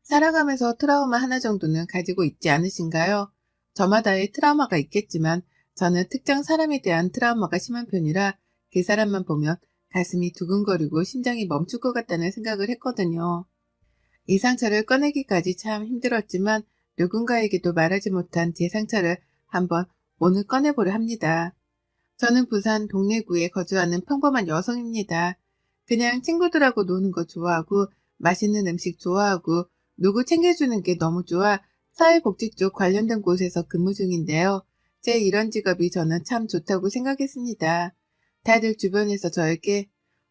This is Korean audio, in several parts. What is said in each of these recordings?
살아가면서 트라우마 하나 정도는 가지고 있지 않으신가요? 저마다의 트라우마가 있겠지만 저는 특정 사람에 대한 트라우마가 심한 편이라 그 사람만 보면 가슴이 두근거리고 심장이 멈출 것 같다는 생각을 했거든요. 이 상처를 꺼내기까지 참 힘들었지만 누군가에게도 말하지 못한 제 상처를 한번 오늘 꺼내보려 합니다. 저는 부산 동래구에 거주하는 평범한 여성입니다. 그냥 친구들하고 노는 거 좋아하고 맛있는 음식 좋아하고 누구 챙겨주는 게 너무 좋아 사회복지 쪽 관련된 곳에서 근무 중인데요. 제 이런 직업이 저는 참 좋다고 생각했습니다. 다들 주변에서 저에게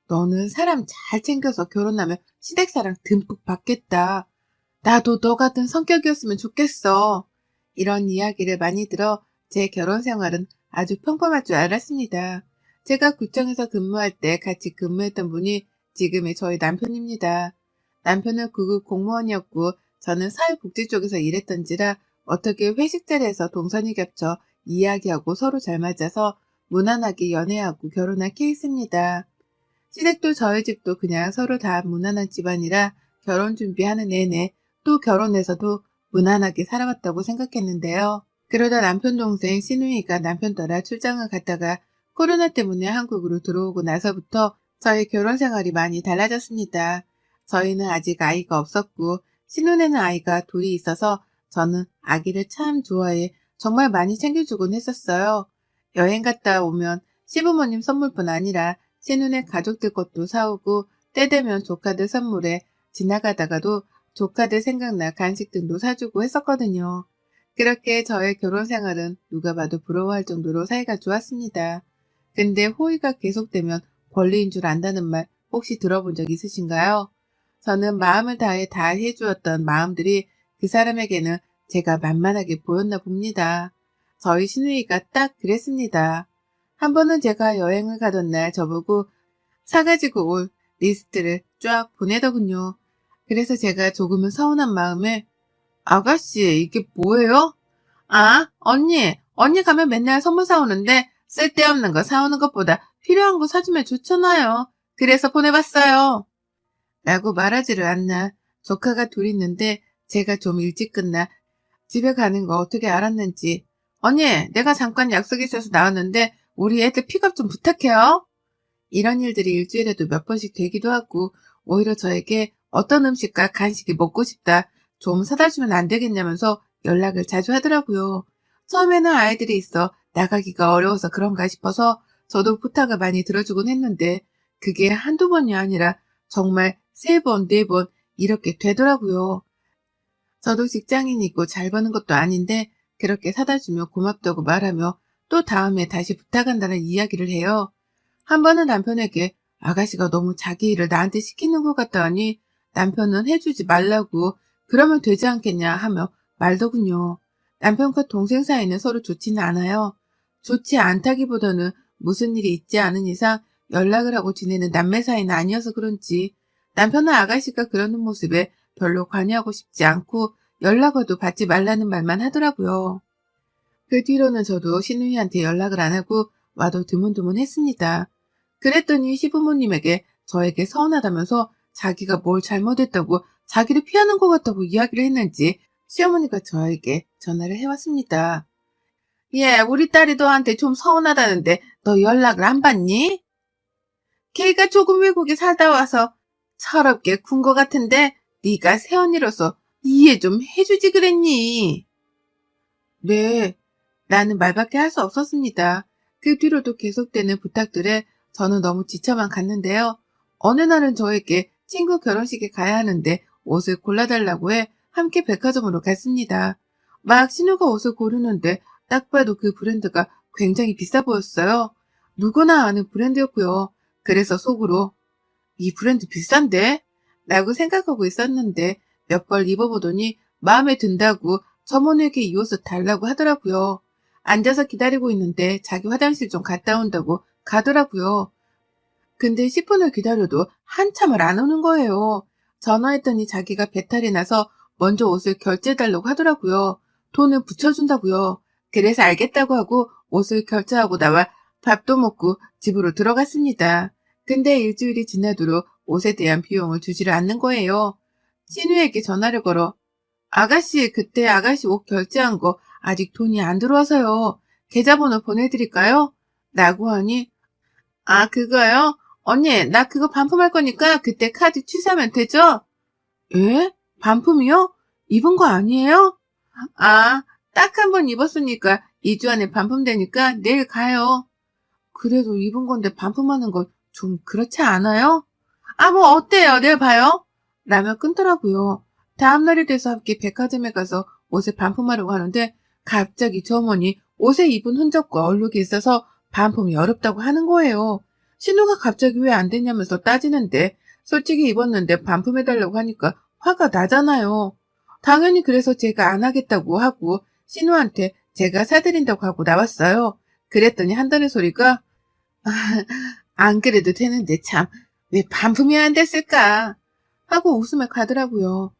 너는 사람 잘 챙겨서 결혼하면 시댁사랑 듬뿍 받겠다. 나도 너 같은 성격이었으면 좋겠어. 이런 이야기를 많이 들어 제 결혼 생활은 아주 평범할 줄 알았습니다. 제가 구청에서 근무할 때 같이 근무했던 분이 지금의 저희 남편입니다. 남편은 구급 공무원이었고 저는 사회복지 쪽에서 일했던지라 어떻게 회식 자리에서 동선이 겹쳐 이야기하고 서로 잘 맞아서 무난하게 연애하고 결혼한 케이스입니다. 시댁도 저희 집도 그냥 서로 다 무난한 집안이라 결혼 준비하는 내내 또 결혼해서도 무난하게 살아왔다고 생각했는데요. 그러다 남편 동생 시누이가 남편 따라 출장을 갔다가 코로나 때문에 한국으로 들어오고 나서부터 저희 결혼 생활이 많이 달라졌습니다. 저희는 아직 아이가 없었고 시누네는 아이가 둘이 있어서 저는 아기를 참 좋아해 정말 많이 챙겨주곤 했었어요. 여행 갔다 오면 시부모님 선물뿐 아니라 시누네 가족들 것도 사오고 때 되면 조카들 선물에 지나가다가도 조카들 생각나 간식 등도 사주고 했었거든요. 그렇게 저의 결혼 생활은 누가 봐도 부러워할 정도로 사이가 좋았습니다. 근데 호의가 계속되면 권리인 줄 안다는 말 혹시 들어본 적 있으신가요? 저는 마음을 다해 다 해주었던 마음들이 그 사람에게는 제가 만만하게 보였나 봅니다. 저희 시누이가 딱 그랬습니다. 한 번은 제가 여행을 가던 날 저보고 사가지고 올 리스트를 쫙 보내더군요. 그래서 제가 조금은 서운한 마음에 아가씨, 이게 뭐예요? 아, 언니 가면 맨날 선물 사오는데 쓸데없는 거 사오는 것보다 필요한 거 사주면 좋잖아요. 그래서 보내봤어요. 라고 말하지를 않나. 조카가 둘 있는데 제가 좀 일찍 끝나 집에 가는 거 어떻게 알았는지. 언니, 내가 잠깐 약속이 있어서 나왔는데 우리 애들 픽업 좀 부탁해요. 이런 일들이 일주일에도 몇 번씩 되기도 하고 오히려 저에게 어떤 음식과 간식이 먹고 싶다. 좀 사다 주면 안 되겠냐면서 연락을 자주 하더라고요. 처음에는 아이들이 있어 나가기가 어려워서 그런가 싶어서 저도 부탁을 많이 들어주곤 했는데 그게 한두 번이 아니라 정말 세 번, 네 번 이렇게 되더라고요. 저도 직장인이고 잘 버는 것도 아닌데 그렇게 사다 주면 고맙다고 말하며 또 다음에 다시 부탁한다는 이야기를 해요. 한 번은 남편에게 아가씨가 너무 자기 일을 나한테 시키는 것 같다니 남편은 해주지 말라고 그러면 되지 않겠냐 하며 말더군요. 남편과 동생 사이는 서로 좋지는 않아요. 좋지 않다기보다는 무슨 일이 있지 않은 이상 연락을 하고 지내는 남매 사이는 아니어서 그런지 남편은 아가씨가 그러는 모습에 별로 관여하고 싶지 않고 연락 와도 받지 말라는 말만 하더라고요. 그 뒤로는 저도 시누이한테 연락을 안 하고 와도 드문드문했습니다. 그랬더니 시부모님에게 저에게 서운하다면서 자기가 뭘 잘못했다고 자기를 피하는 것 같다고 이야기를 했는지 시어머니가 저에게 전화를 해왔습니다. 예, 우리 딸이 너한테 좀 서운하다는데 너 연락을 안 받니? 걔가 조금 외국에 살다 와서 철없게 군 것 같은데 네가 새언니로서 이해 좀 해주지 그랬니? 네, 나는 말밖에 할 수 없었습니다. 그 뒤로도 계속되는 부탁들에 저는 너무 지쳐만 갔는데요. 어느 날은 저에게 친구 결혼식에 가야 하는데 옷을 골라달라고 해 함께 백화점으로 갔습니다. 막 신우가 옷을 고르는데 딱 봐도 그 브랜드가 굉장히 비싸 보였어요. 누구나 아는 브랜드였고요. 그래서 속으로 이 브랜드 비싼데? 라고 생각하고 있었는데 몇 벌 입어보더니 마음에 든다고 점원에게 이 옷을 달라고 하더라고요. 앉아서 기다리고 있는데 자기 화장실 좀 갔다 온다고 가더라고요. 근데 10분을 기다려도 한참을 안 오는 거예요. 전화했더니 자기가 배탈이 나서 먼저 옷을 결제해달라고 하더라고요. 돈을 붙여준다고요. 그래서 알겠다고 하고 옷을 결제하고 나와 밥도 먹고 집으로 들어갔습니다. 근데 일주일이 지나도록 옷에 대한 비용을 주지를 않는 거예요. 신우에게 전화를 걸어 아가씨, 그때 아가씨 옷 결제한 거 아직 돈이 안 들어와서요. 계좌번호 보내드릴까요? 라고 하니, 아, 그거요? 언니, 나 그거 반품할 거니까 그때 카드 취소하면 되죠? 예? 반품이요? 입은 거 아니에요? 아, 딱 한 번 입었으니까 2주 안에 반품되니까 내일 가요. 그래도 입은 건데 반품하는 건 좀 그렇지 않아요? 아, 뭐 어때요? 내일 봐요. 라며 끊더라고요. 다음날이 돼서 함께 백화점에 가서 옷을 반품하려고 하는데 갑자기 저 어머니 옷에 입은 흔적과 얼룩이 있어서 반품이 어렵다고 하는 거예요. 신우가 갑자기 왜 안 되냐면서 따지는데 솔직히 입었는데 반품해달라고 하니까 화가 나잖아요. 당연히 그래서 제가 안 하겠다고 하고 신우한테 제가 사드린다고 하고 나왔어요. 그랬더니 한다는 소리가 안 그래도 되는데 참 왜 반품이 안 됐을까 하고 웃으며 가더라고요.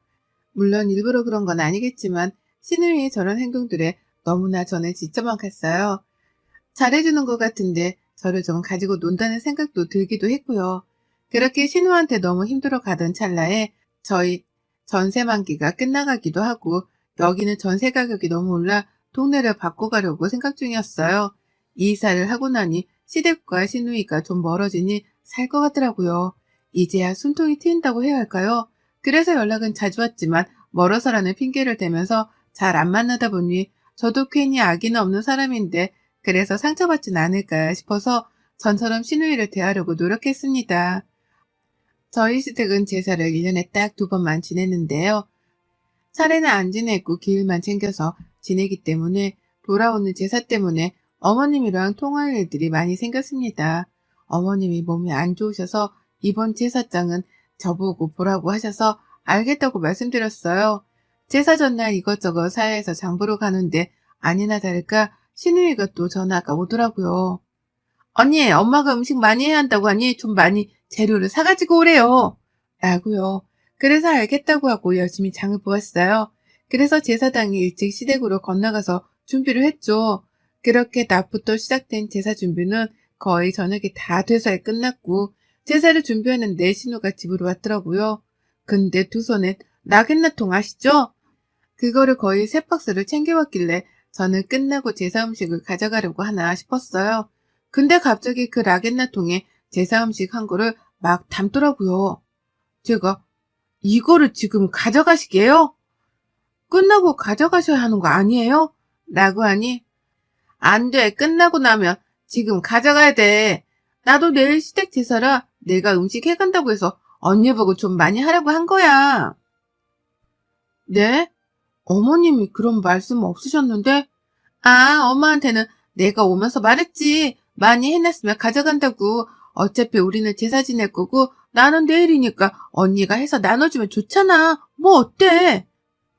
물론 일부러 그런 건 아니겠지만 신우이의 저런 행동들에 너무나 저는 지쳐만 갔어요. 잘해주는 것 같은데 저를 좀 가지고 논다는 생각도 들기도 했고요. 그렇게 신우한테 너무 힘들어 가던 찰나에 저희 전세 만기가 끝나가기도 하고 여기는 전세 가격이 너무 올라 동네를 바꿔가려고 생각 중이었어요. 이사를 하고 나니 시댁과 신우이가 좀 멀어지니 살 것 같더라고요. 이제야 숨통이 트인다고 해야 할까요? 그래서 연락은 자주 왔지만 멀어서라는 핑계를 대면서 잘 안 만나다 보니 저도 괜히 악의는 없는 사람인데 그래서 상처받진 않을까 싶어서 전처럼 신우이를 대하려고 노력했습니다. 저희 시댁은 제사를 1년에 딱 2번만 지냈는데요. 차례는 안 지내고 기일만 챙겨서 지내기 때문에 돌아오는 제사 때문에 어머님이랑 통화할 일들이 많이 생겼습니다. 어머님이 몸이 안 좋으셔서 이번 제사장은 저보고 보라고 하셔서 알겠다고 말씀드렸어요. 제사 전날 이것저것 사야해서 장 보러 가는데 아니나 다를까 신우이가 또 전화가 오더라고요. 언니, 엄마가 음식 많이 해야 한다고 하니 좀 많이 재료를 사가지고 오래요. 라고요. 그래서 알겠다고 하고 열심히 장을 보았어요. 그래서 제사당일 일찍 시댁으로 건너가서 준비를 했죠. 그렇게 낮부터 시작된 제사 준비는 거의 저녁이 다 돼서야 끝났고 제사를 준비하는데 신우가 집으로 왔더라고요. 근데 두 손에 나겟나통 아시죠? 그거를 거의 3박스를 챙겨왔길래 저는 끝나고 제사 음식을 가져가려고 하나 싶었어요. 근데 갑자기 그 라겐나 통에 제사 음식 한 거를 막 담더라고요. 제가 이거를 지금 가져가시게요? 끝나고 가져가셔야 하는 거 아니에요? 라고 하니 안 돼. 끝나고 나면 지금 가져가야 돼. 나도 내일 시댁 제사라 내가 음식 해간다고 해서 언니 보고 좀 많이 하라고 한 거야. 네? 어머님이 그런 말씀 없으셨는데? 아, 엄마한테는 내가 오면서 말했지. 많이 해놨으면 가져간다고. 어차피 우리는 제사 지낼 거고 나는 내일이니까 언니가 해서 나눠주면 좋잖아. 뭐 어때?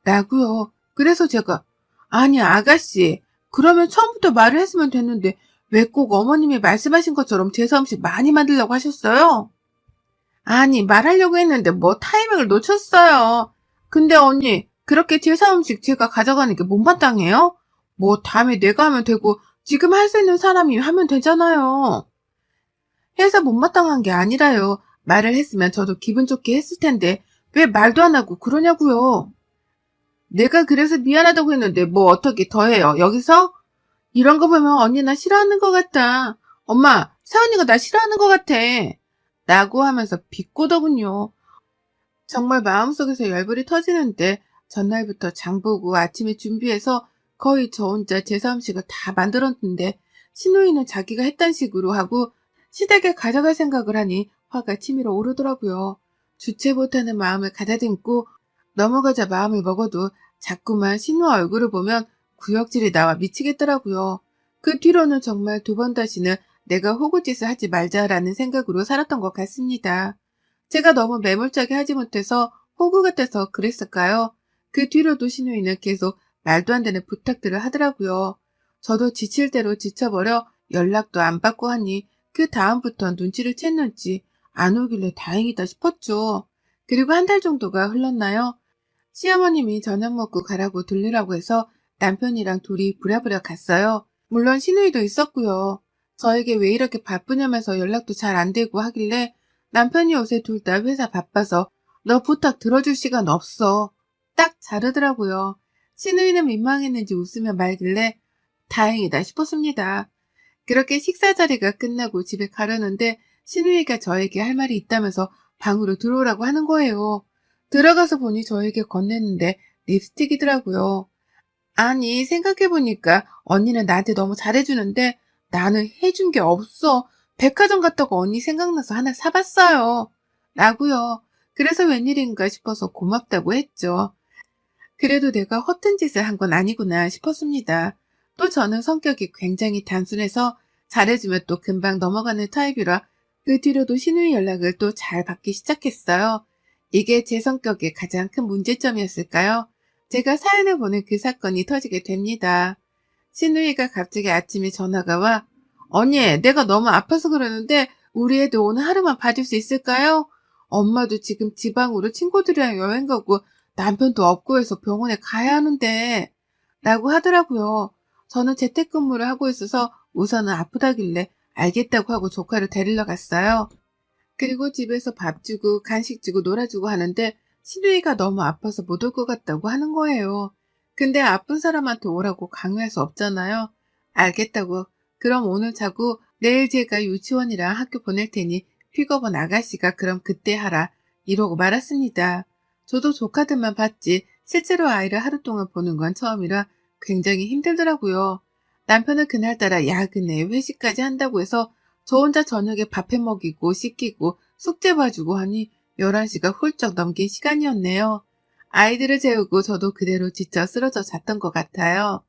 라고요. 그래서 제가 아니 아가씨 그러면 처음부터 말을 했으면 됐는데 왜 꼭 어머님이 말씀하신 것처럼 제사 음식 많이 만들려고 하셨어요? 아니 말하려고 했는데 뭐 타이밍을 놓쳤어요. 근데 언니 그렇게 제사 음식 제가 가져가는 게 못마땅해요? 뭐 다음에 내가 하면 되고 지금 할 수 있는 사람이 하면 되잖아요. 해서 못마땅한 게 아니라요. 말을 했으면 저도 기분 좋게 했을 텐데 왜 말도 안 하고 그러냐고요. 내가 그래서 미안하다고 했는데 뭐 어떻게 더 해요? 여기서? 이런 거 보면 언니 나 싫어하는 것 같다. 엄마, 세언니가 나 싫어하는 것 같아. 라고 하면서 비꼬더군요. 정말 마음속에서 열불이 터지는데 전날부터 장보고 아침에 준비해서 거의 저 혼자 제사 음식을 다 만들었는데 신우이는 자기가 했단 식으로 하고 시댁에 가져갈 생각을 하니 화가 치밀어 오르더라고요. 주체 못하는 마음을 가다듬고 넘어가자 마음을 먹어도 자꾸만 신우 얼굴을 보면 구역질이 나와 미치겠더라고요. 그 뒤로는 정말 2번 다시는 내가 호구짓을 하지 말자라는 생각으로 살았던 것 같습니다. 제가 너무 매몰차게 하지 못해서 호구 같아서 그랬을까요? 그 뒤로도 신우이는 계속 말도 안 되는 부탁들을 하더라고요. 저도 지칠 대로 지쳐버려 연락도 안 받고 하니 그 다음부터 눈치를 챘는지 안 오길래 다행이다 싶었죠. 그리고 1달 정도가 흘렀나요? 시어머님이 저녁 먹고 가라고 들르라고 해서 남편이랑 둘이 부랴부랴 갔어요. 물론 신우이도 있었고요. 저에게 왜 이렇게 바쁘냐면서 연락도 잘 안 되고 하길래 남편이 요새 둘 다 회사 바빠서 너 부탁 들어줄 시간 없어. 딱 자르더라고요. 시누이는 민망했는지 웃으며 말길래 다행이다 싶었습니다. 그렇게 식사 자리가 끝나고 집에 가려는데 시누이가 저에게 할 말이 있다면서 방으로 들어오라고 하는 거예요. 들어가서 보니 저에게 건넸는데 립스틱이더라고요. 아니, 생각해보니까 언니는 나한테 너무 잘해주는데 나는 해준 게 없어. 백화점 갔다고 언니 생각나서 하나 사봤어요. 라고요. 그래서 웬일인가 싶어서 고맙다고 했죠. 그래도 내가 허튼 짓을 한 건 아니구나 싶었습니다. 또 저는 성격이 굉장히 단순해서 잘해주면 또 금방 넘어가는 타입이라 그 뒤로도 시누이 연락을 또 잘 받기 시작했어요. 이게 제 성격의 가장 큰 문제점이었을까요? 제가 사연을 보낸 그 사건이 터지게 됩니다. 시누이가 갑자기 아침에 전화가 와, 언니, 내가 너무 아파서 그러는데 우리 애들 오늘 하루만 봐줄 수 있을까요? 엄마도 지금 지방으로 친구들이랑 여행 가고 남편도 없고 해서 병원에 가야 하는데 라고 하더라고요. 저는 재택근무를 하고 있어서 우선은 아프다길래 알겠다고 하고 조카를 데리러 갔어요. 그리고 집에서 밥 주고 간식 주고 놀아주고 하는데 시누이가 너무 아파서 못 올 것 같다고 하는 거예요. 근데 아픈 사람한테 오라고 강요할 수 없잖아요. 알겠다고. 그럼 오늘 자고 내일 제가 유치원이랑 학교 보낼 테니 픽업은 아가씨가 그럼 그때 하라. 이러고 말았습니다. 저도 조카들만 봤지 실제로 아이를 하루 동안 보는 건 처음이라 굉장히 힘들더라고요. 남편은 그날따라 야근에 회식까지 한다고 해서 저 혼자 저녁에 밥해 먹이고 씻기고 숙제 봐주고 하니 11시가 훌쩍 넘긴 시간이었네요. 아이들을 재우고 저도 그대로 지쳐 쓰러져 잤던 것 같아요.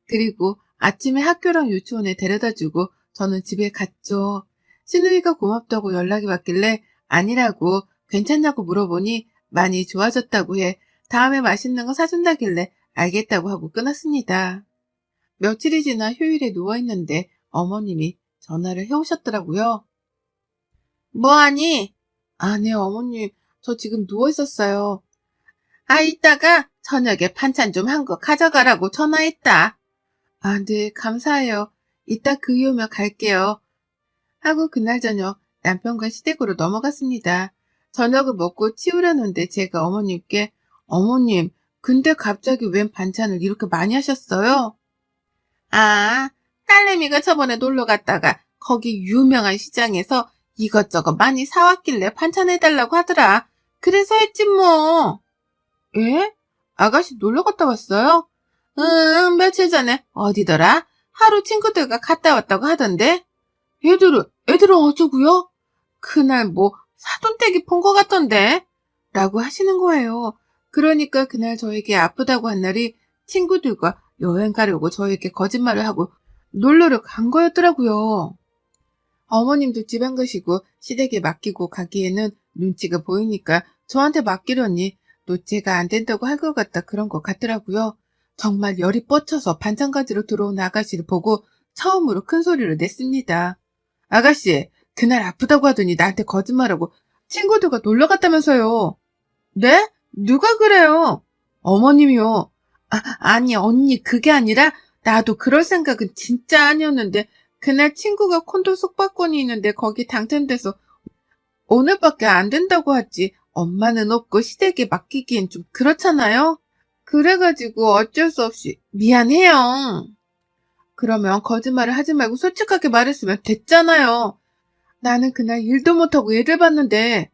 그리고 아침에 학교랑 유치원에 데려다주고 저는 집에 갔죠. 시누이가 고맙다고 연락이 왔길래 아니라고 괜찮냐고 물어보니 많이 좋아졌다고 해 다음에 맛있는 거 사준다길래 알겠다고 하고 끊었습니다. 며칠이 지나 휴일에 누워있는데 어머님이 전화를 해오셨더라고요. 뭐하니? 아, 네, 어머님. 저 지금 누워있었어요. 아, 이따가 저녁에 반찬 좀 한 거 가져가라고 전화했다. 아, 네, 감사해요. 이따 그 이후 오면 갈게요. 하고 그날 저녁 남편과 시댁으로 넘어갔습니다. 저녁을 먹고 치우려는데 제가 어머님께 어머님, 근데 갑자기 웬 반찬을 이렇게 많이 하셨어요? 아, 딸내미가 저번에 놀러 갔다가 거기 유명한 시장에서 이것저것 많이 사왔길래 반찬해달라고 하더라. 그래서 했지 뭐. 예? 아가씨 놀러 갔다 왔어요? 응, 며칠 전에 어디더라? 하루 친구들과 갔다 왔다고 하던데. 애들은 어쩌고요? 그날 뭐 사돈댁이 본 것 같던데. 라고 하시는 거예요. 그러니까 그날 저에게 아프다고 한 날이 친구들과 여행 가려고 저에게 거짓말을 하고 놀러를 간 거였더라고요. 어머님도 집 안 가시고 시댁에 맡기고 가기에는 눈치가 보이니까 저한테 맡기려니 또 제가 안 된다고 할 것 같다 그런 것 같더라고요. 정말 열이 뻗쳐서 반찬 가지러 들어온 아가씨를 보고 처음으로 큰 소리를 냈습니다. 아가씨, 그날 아프다고 하더니 나한테 거짓말하고 친구들과 놀러 갔다면서요. 네? 누가 그래요? 어머님이요. 아니, 언니, 그게 아니라, 나도 그럴 생각은 진짜 아니었는데, 그날 친구가 콘도 숙박권이 있는데 거기 당첨돼서 오늘밖에 안 된다고 하지. 엄마는 없고 시댁에 맡기기엔 좀 그렇잖아요? 그래가지고 어쩔 수 없이 미안해요. 그러면 거짓말을 하지 말고 솔직하게 말했으면 됐잖아요. 나는 그날 일도 못하고 애를 봤는데,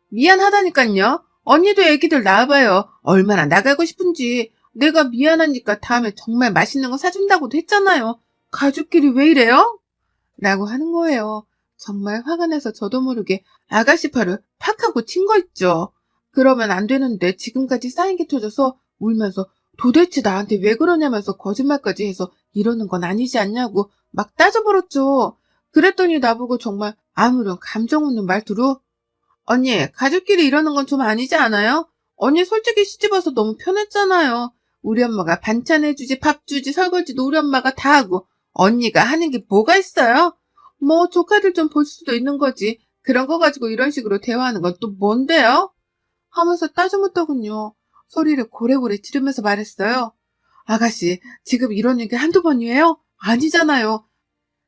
미안하다니깐요. 언니도 애기들 낳아봐요. 얼마나 나가고 싶은지. 내가 미안하니까 다음에 정말 맛있는 거 사준다고도 했잖아요. 가족끼리 왜 이래요? 라고 하는 거예요. 정말 화가 나서 저도 모르게 아가씨 팔을 팍 하고 친 거 있죠. 그러면 안 되는데 지금까지 쌓인 게 터져서 울면서 도대체 나한테 왜 그러냐면서 거짓말까지 해서 이러는 건 아니지 않냐고 막 따져버렸죠. 그랬더니 나보고 정말 아무런 감정 없는 말투로 언니, 가족끼리 이러는 건 좀 아니지 않아요? 언니 솔직히 시집와서 너무 편했잖아요. 우리 엄마가 반찬 해주지, 밥 주지, 설거지도 우리 엄마가 다 하고 언니가 하는 게 뭐가 있어요? 뭐 조카들 좀 볼 수도 있는 거지. 그런 거 가지고 이런 식으로 대화하는 건 또 뭔데요? 하면서 따져묻더군요. 소리를 고래고래 지르면서 말했어요. 아가씨, 지금 이런 얘기 한두 번이에요? 아니잖아요.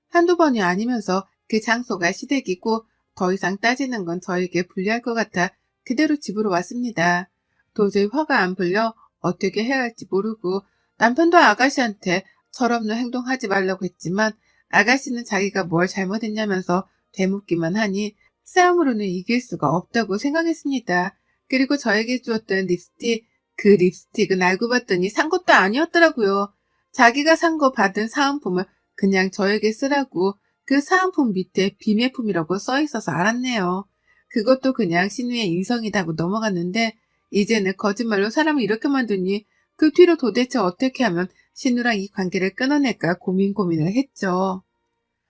한두 번이 아니면서 그 장소가 시댁이고 더 이상 따지는 건 저에게 불리할 것 같아 그대로 집으로 왔습니다. 도저히 화가 안 풀려 어떻게 해야 할지 모르고 남편도 아가씨한테 철없는 행동하지 말라고 했지만 아가씨는 자기가 뭘 잘못했냐면서 되묻기만 하니 싸움으로는 이길 수가 없다고 생각했습니다. 그리고 저에게 주었던 립스틱, 그 립스틱은 알고 봤더니 산 것도 아니었더라고요. 자기가 산 거 받은 사은품을 그냥 저에게 쓰라고 그 사은품 밑에 비매품이라고 써 있어서 알았네요. 그것도 그냥 신우의 인성이다고 넘어갔는데 이제는 거짓말로 사람을 이렇게 만드니 그 뒤로 도대체 어떻게 하면 신우랑 이 관계를 끊어낼까 고민을 했죠.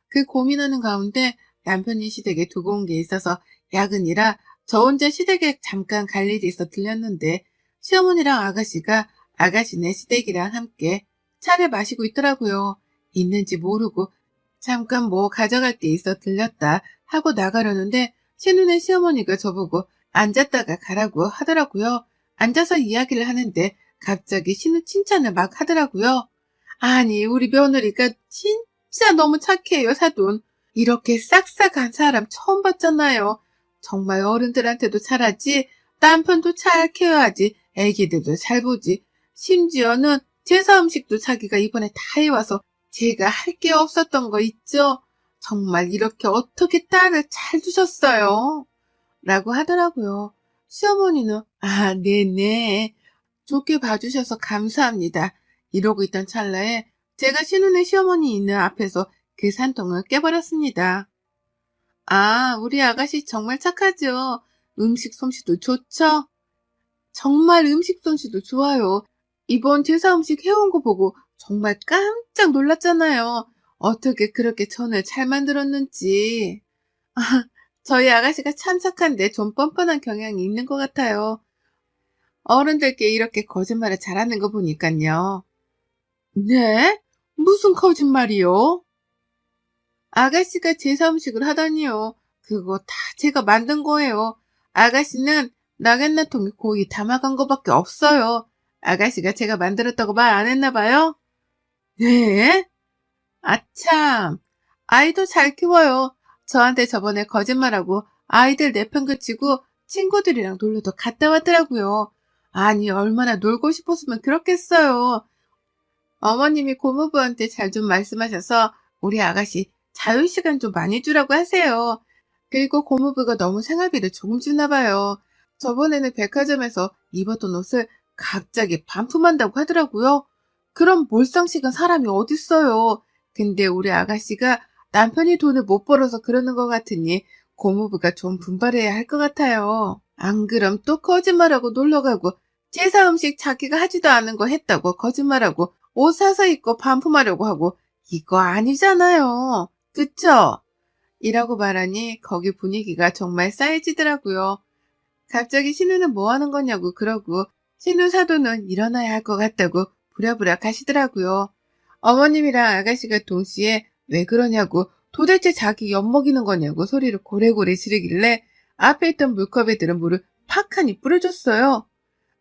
그 고민하는 가운데 남편이 시댁에 두고 온 게 있어서 야근이라 저 혼자 시댁에 잠깐 갈 일이 있어 들렸는데 시어머니랑 아가씨가 아가씨네 시댁이랑 함께 차를 마시고 있더라고요. 있는지 모르고 잠깐 뭐 가져갈 게 있어 들렸다 하고 나가려는데 신우네 시어머니가 저보고 앉았다가 가라고 하더라고요. 앉아서 이야기를 하는데 갑자기 신우 칭찬을 막 하더라고요. 아니 우리 며느리가 진짜 너무 착해요, 사돈. 이렇게 싹싹한 사람 처음 봤잖아요. 정말 어른들한테도 잘하지, 남편도 잘 케어하지, 애기들도 잘 보지. 심지어는 제사 음식도 자기가 이번에 다 해와서 제가 할 게 없었던 거 있죠? 정말 이렇게 어떻게 딸을 잘 두셨어요? 라고 하더라고요. 시어머니는, 아, 네네. 좋게 봐주셔서 감사합니다. 이러고 있던 찰나에 제가 신우네 시어머니 있는 앞에서 계산통을 깨버렸습니다. 아, 우리 아가씨 정말 착하죠? 음식 솜씨도 좋죠? 정말 음식 솜씨도 좋아요. 이번 제사 음식 해온 거 보고 정말 깜짝 놀랐잖아요. 어떻게 그렇게 전을 잘 만들었는지. 저희 아가씨가 참 착한데 좀 뻔뻔한 경향이 있는 것 같아요. 어른들께 이렇게 거짓말을 잘하는 거 보니깐요. 네? 무슨 거짓말이요? 아가씨가 제사 음식을 하다니요. 그거 다 제가 만든 거예요. 아가씨는 나갯나통에 고이 담아간 거밖에 없어요. 아가씨가 제가 만들었다고 말 안 했나 봐요? 네? 아참. 아이도 잘 키워요. 저한테 저번에 거짓말하고 아이들 내팽개치고 친구들이랑 놀러도 갔다 왔더라고요. 아니, 얼마나 놀고 싶었으면 그렇겠어요. 어머님이 고모부한테 잘 좀 말씀하셔서 우리 아가씨 자유시간 좀 많이 주라고 하세요. 그리고 고모부가 너무 생활비를 조금 주나 봐요. 저번에는 백화점에서 입었던 옷을 갑자기 반품한다고 하더라고요. 그럼 몰상식은 사람이 어딨어요. 근데 우리 아가씨가 남편이 돈을 못 벌어서 그러는 것 같으니 고모부가 좀 분발해야 할 것 같아요. 안 그럼 또 거짓말하고 놀러가고 제사 음식 자기가 하지도 않은 거 했다고 거짓말하고 옷 사서 입고 반품하려고 하고 이거 아니잖아요. 그쵸? 이라고 말하니 거기 분위기가 정말 싸해지더라고요. 갑자기 신우는 뭐 하는 거냐고 그러고 신우 사돈은 일어나야 할 것 같다고 부랴부랴 가시더라고요. 어머님이랑 아가씨가 동시에 왜 그러냐고 도대체 자기 엿먹이는 거냐고 소리를 고래고래 지르길래 앞에 있던 물컵에들은 물을 팍하니 뿌려줬어요.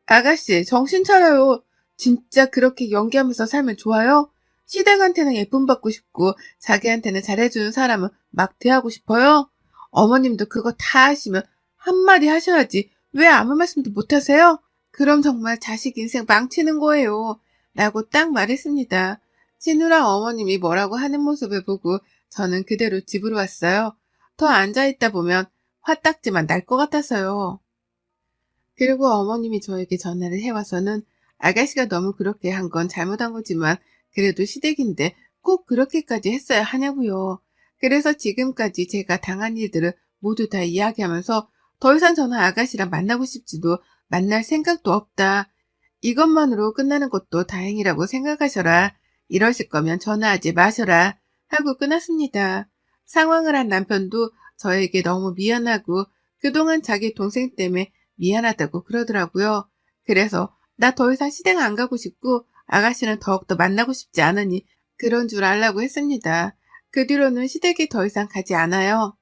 아가씨, 정신 차려요. 진짜 그렇게 연기하면서 살면 좋아요? 시댁한테는 예쁨 받고 싶고 자기한테는 잘해주는 사람은 막 대하고 싶어요? 어머님도 그거 다 하시면 한마디 하셔야지 왜 아무 말씀도 못 하세요? 그럼 정말 자식 인생 망치는 거예요. 라고 딱 말했습니다. 신우랑 어머님이 뭐라고 하는 모습을 보고 저는 그대로 집으로 왔어요. 더 앉아있다 보면 화딱지만 날 것 같아서요. 그리고 어머님이 저에게 전화를 해와서는 아가씨가 너무 그렇게 한 건 잘못한 거지만 그래도 시댁인데 꼭 그렇게까지 했어야 하냐고요. 그래서 지금까지 제가 당한 일들을 모두 다 이야기하면서 더 이상 저는 아가씨랑 만나고 싶지도 만날 생각도 없다. 이것만으로 끝나는 것도 다행이라고 생각하셔라. 이러실 거면 전화하지 마셔라. 하고 끊었습니다. 상황을 한 남편도 저에게 너무 미안하고 그동안 자기 동생 때문에 미안하다고 그러더라고요. 그래서 나 더 이상 시댁 안 가고 싶고 아가씨는 더욱더 만나고 싶지 않으니 그런 줄 알라고 했습니다. 그 뒤로는 시댁에 더 이상 가지 않아요.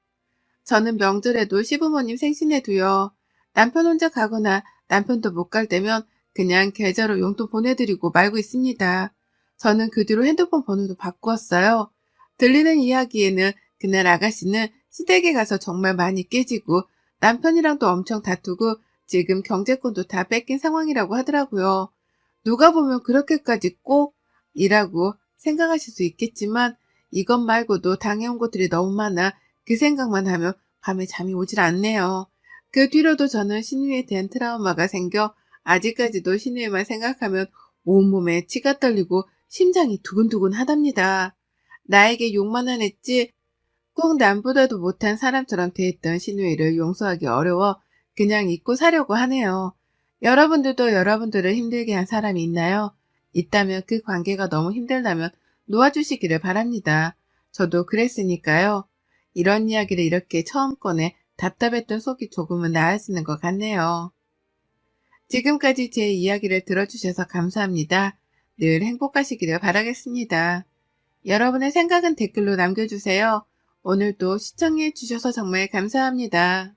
저는 명절에도 시부모님 생신에도요. 남편 혼자 가거나 남편도 못 갈 때면 그냥 계좌로 용돈 보내드리고 말고 있습니다. 저는 그 뒤로 핸드폰 번호도 바꾸었어요. 들리는 이야기에는 그날 아가씨는 시댁에 가서 정말 많이 깨지고 남편이랑도 엄청 다투고 지금 경제권도 다 뺏긴 상황이라고 하더라고요. 누가 보면 그렇게까지 꼭 이라고 생각하실 수 있겠지만 이것 말고도 당해온 것들이 너무 많아 그 생각만 하면 밤에 잠이 오질 않네요. 그 뒤로도 저는 신우이에 대한 트라우마가 생겨 아직까지도 신우이만 생각하면 온몸에 치가 떨리고 심장이 두근두근 하답니다. 나에게 욕만 안 했지 꼭 남보다도 못한 사람처럼 대했던 신우이를 용서하기 어려워 그냥 잊고 사려고 하네요. 여러분들도 여러분들을 힘들게 한 사람이 있나요? 있다면 그 관계가 너무 힘들다면 놓아주시기를 바랍니다. 저도 그랬으니까요. 이런 이야기를 이렇게 처음 꺼내 답답했던 속이 조금은 나아지는 것 같네요. 지금까지 제 이야기를 들어주셔서 감사합니다. 늘 행복하시기를 바라겠습니다. 여러분의 생각은 댓글로 남겨주세요. 오늘도 시청해 주셔서 정말 감사합니다.